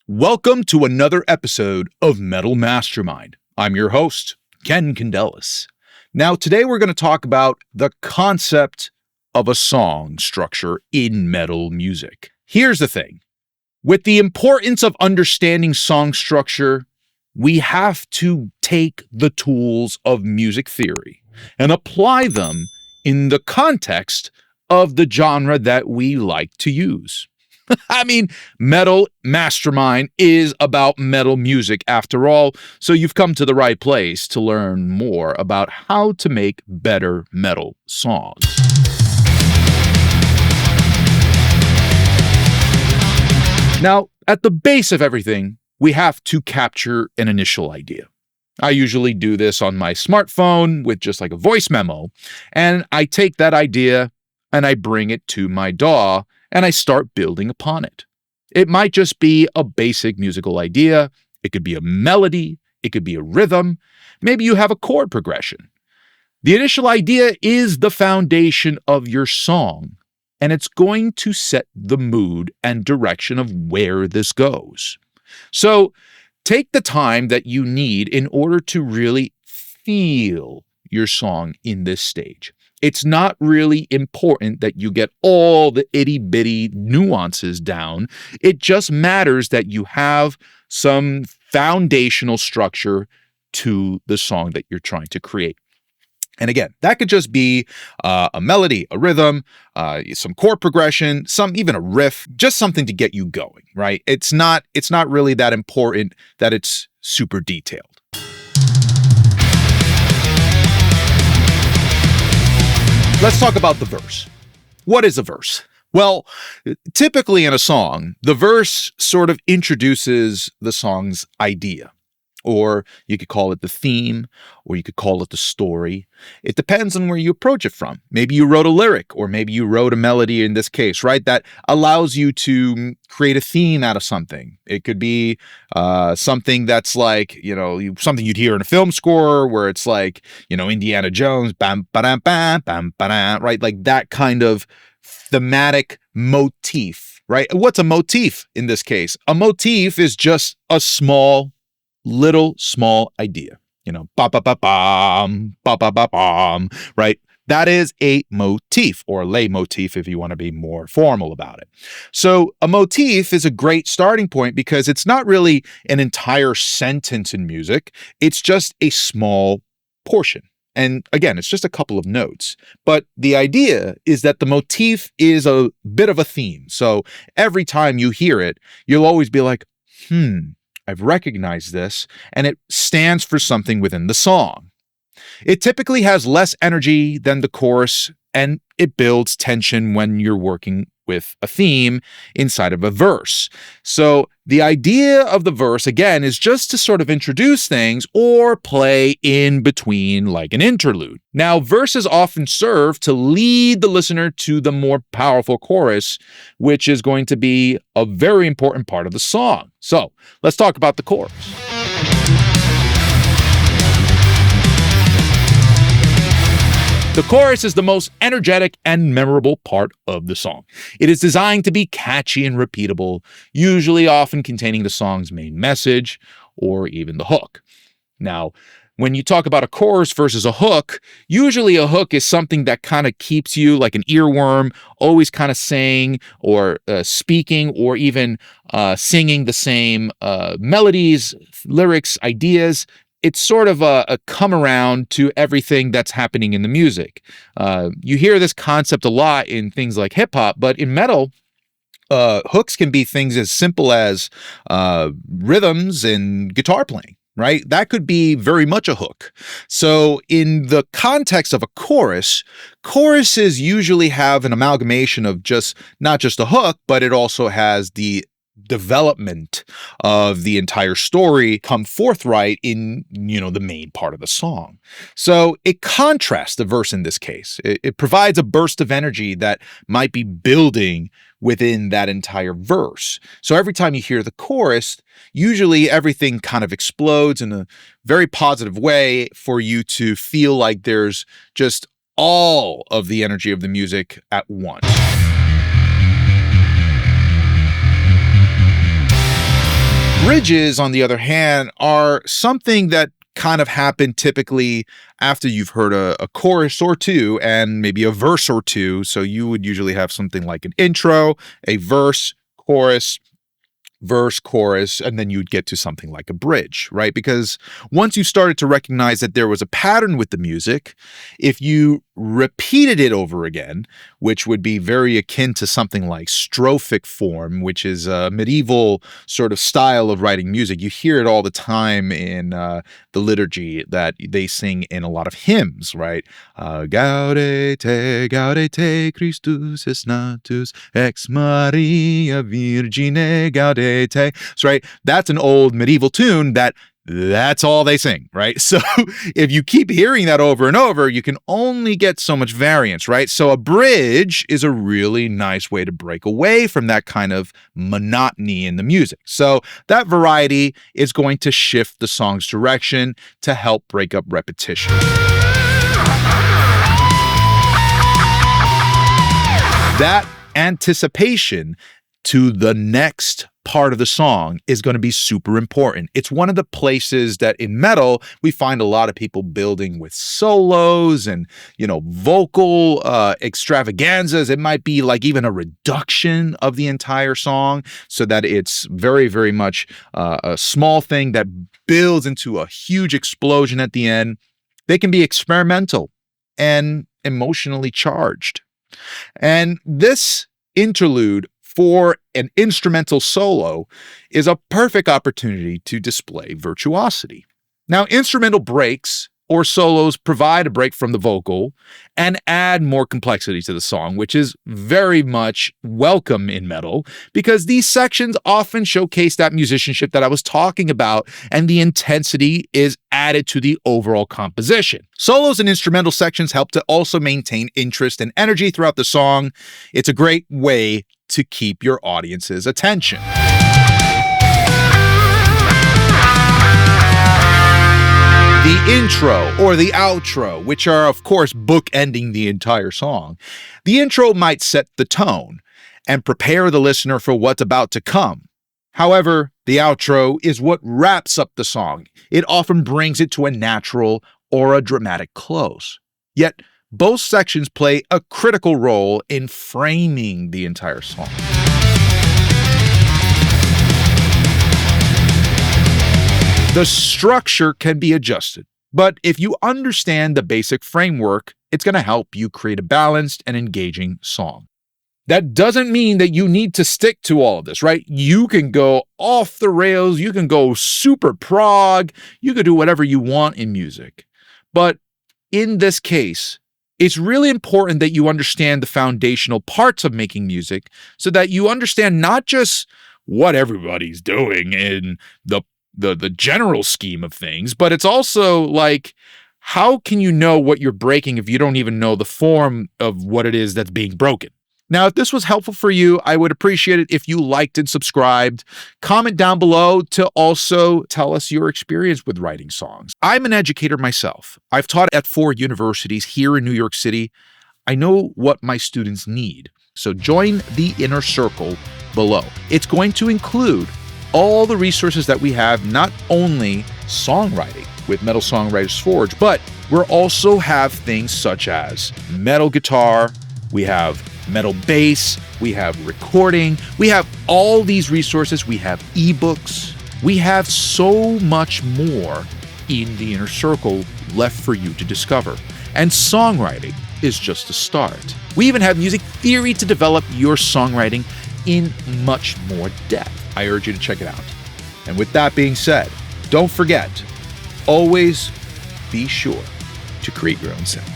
Welcome to another episode of Metal Mastermind. I'm your host, Ken Candelas. Now, today we're going to talk about the concept of a song structure in metal music. Here's the thing. With the importance of understanding song structure, we have to take the tools of music theory and apply them in the context of the genre that we like to use. I mean, Metal Mastermind is about metal music after all, so you've come to the right place to learn more about how to make better metal songs. Now, at the base of everything, we have to capture an initial idea. I usually do this on my smartphone with just like a voice memo, and I take that idea and I bring it to my DAW and I start building upon it. It might just be a basic musical idea. It could be a melody. It could be a rhythm. Maybe you have a chord progression. The initial idea is the foundation of your song, and it's going to set the mood and direction of where this goes. So take the time that you need in order to really feel your song in this stage. It's not really important that you get all the itty-bitty nuances down. It just matters that you have some foundational structure to the song that you're trying to create. And again, that could just be a melody, a rhythm, some chord progression, even a riff, just something to get you going, right? It's not really that important that it's super detailed. Let's talk about the verse. What is a verse? Well, typically in a song, the verse sort of introduces the song's idea, or you could call it the theme, or you could call it the story. It depends on where you approach it from. Maybe you wrote a lyric, or maybe you wrote a melody in this case, right? That allows you to create a theme out of something. It could be something that's like, something you'd hear in a film score where it's like, Indiana Jones, bam, ba-dam, bam, bam, ba-dam, right? Like that kind of thematic motif, right? What's a motif in this case? A motif is just a small idea, ba-ba-ba-bam, ba-ba-ba-bam, right? That is a motif, or leitmotif if you want to be more formal about it. So a motif is a great starting point because it's not really an entire sentence in music. It's just a small portion. And again, it's just a couple of notes. But the idea is that the motif is a bit of a theme. So every time you hear it, you'll always be like, I've recognized this, and it stands for something within the song. It typically has less energy than the chorus, and it builds tension when you're working with a theme inside of a verse. So the idea of the verse, again, is just to sort of introduce things or play in between like an interlude. Now, verses often serve to lead the listener to the more powerful chorus, which is going to be a very important part of the song. So let's talk about the chorus. The chorus is the most energetic and memorable part of the song. It is designed to be catchy and repeatable, usually often containing the song's main message or even the hook. Now, when you talk about a chorus versus a hook, usually a hook is something that kind of keeps you like an earworm, always kind of saying or speaking or even singing the same melodies, lyrics, ideas. It's sort of a come around to everything that's happening in the music. You hear this concept a lot in things like hip hop, but in metal, hooks can be things as simple as rhythms and guitar playing, right? That could be very much a hook. So in the context of a chorus, choruses usually have an amalgamation of not just a hook, but it also has the development of the entire story come forthright in, the main part of the song. So it contrasts the verse in this case. It provides a burst of energy that might be building within that entire verse. So every time you hear the chorus, usually everything kind of explodes in a very positive way for you to feel like there's just all of the energy of the music at once. Bridges, on the other hand, are something that kind of happen typically after you've heard a chorus or two and maybe a verse or two. So you would usually have something like an intro, a verse, chorus, verse, chorus, and then you'd get to something like a bridge, right? Because once you started to recognize that there was a pattern with the music, if you repeated it over again, which would be very akin to something like strophic form, which is a medieval sort of style of writing music. You hear it all the time in the liturgy that they sing in a lot of hymns, right? Gaudete, gaudete, Christus est natus, ex Maria Virgine gaudete. So, right, that's an old medieval tune that's all they sing, right? So if you keep hearing that over and over, you can only get so much variance, right? So a bridge is a really nice way to break away from that kind of monotony in the music. So that variety is going to shift the song's direction to help break up repetition. That anticipation to the next part of the song is going to be super important. It's one of the places that in metal, we find a lot of people building with solos and, vocal extravaganzas. It might be like even a reduction of the entire song so that it's very, very much a small thing that builds into a huge explosion at the end. They can be experimental and emotionally charged. And this interlude for an instrumental solo is a perfect opportunity to display virtuosity. Now, instrumental breaks or solos provide a break from the vocal and add more complexity to the song, which is very much welcome in metal because these sections often showcase that musicianship that I was talking about, and the intensity is added to the overall composition. Solos and instrumental sections help to also maintain interest and energy throughout the song. It's a great way to keep your audience's attention. The intro or the outro, which are, of course, bookending the entire song. The intro might set the tone and prepare the listener for what's about to come. However, the outro is what wraps up the song. It often brings it to a natural or a dramatic close. Yet, both sections play a critical role in framing the entire song. The structure can be adjusted, but if you understand the basic framework, it's going to help you create a balanced and engaging song. That doesn't mean that you need to stick to all of this, right? You can go off the rails, you can go super prog, you can do whatever you want in music. But in this case, it's really important that you understand the foundational parts of making music so that you understand not just what everybody's doing in the general scheme of things, but it's also like, how can you know what you're breaking if you don't even know the form of what it is that's being broken? Now, if this was helpful for you, I would appreciate it if you liked and subscribed. Comment down below to also tell us your experience with writing songs. I'm an educator myself. I've taught at 4 universities here in New York City. I know what my students need. So join the inner circle below. It's going to include all the resources that we have, not only songwriting with Metal Songwriters Forge, but we'll also have things such as metal guitar, we have metal bass, we have recording, we have all these resources, we have ebooks, we have so much more in the inner circle left for you to discover. And songwriting is just a start. We even have music theory to develop your songwriting in much more depth. I urge you to check it out. And with that being said, don't forget, always be sure to create your own sound.